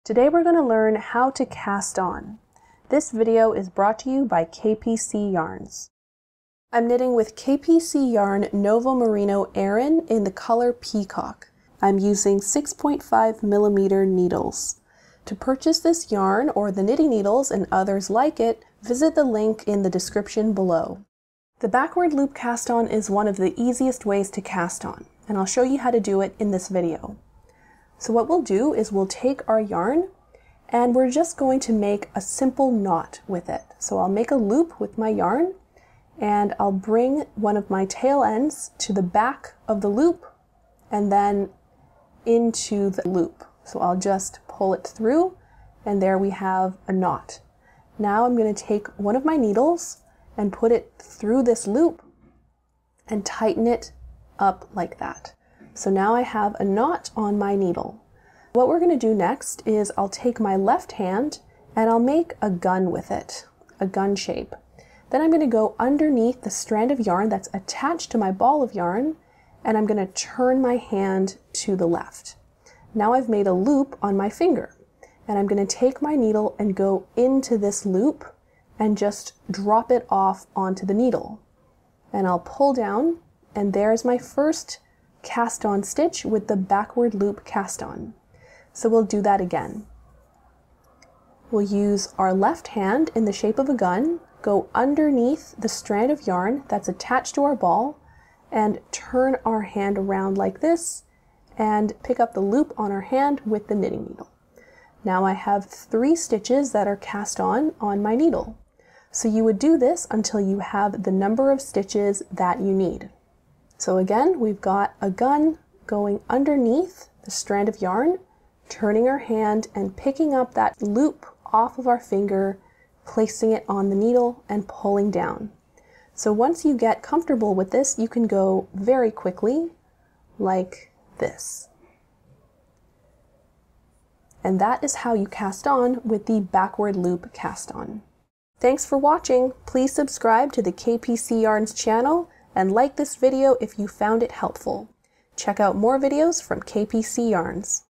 Today we're going to learn how to cast on. This video is brought to you by KPC Yarns. I'm knitting with KPC Yarn Novomerino Aran in the color Peacock. I'm using 6.5mm needles. To purchase this yarn or the knitting needles and others like it, visit the link in the description below. The backward loop cast on is one of the easiest ways to cast on, and I'll show you how to do it in this video. So what we'll do is we'll take our yarn and we're just going to make a simple knot with it. So I'll make a loop with my yarn and I'll bring one of my tail ends to the back of the loop and then into the loop. So I'll just pull it through and there we have a knot. Now I'm going to take one of my needles and put it through this loop and tighten it up like that. So now I have a knot on my needle. What we're going to do next is I'll take my left hand and I'll make a gun with it, a gun shape. Then I'm going to go underneath the strand of yarn that's attached to my ball of yarn and I'm going to turn my hand to the left. Now I've made a loop on my finger and I'm going to take my needle and go into this loop and just drop it off onto the needle. And I'll pull down and there's my first cast on stitch with the backward loop cast on. So we'll do that again. We'll use our left hand in the shape of a gun, go underneath the strand of yarn that's attached to our ball, and turn our hand around like this, and pick up the loop on our hand with the knitting needle. Now I have 3 stitches that are cast on my needle. So you would do this until you have the number of stitches that you need. So again, we've got a gun going underneath the strand of yarn, turning our hand and picking up that loop off of our finger, placing it on the needle and pulling down. So once you get comfortable with this, you can go very quickly like this. And that is how you cast on with the backward loop cast on. Thanks for watching. Please subscribe to the KPC Yarns channel and like this video if you found it helpful. Check out more videos from KPC Yarns.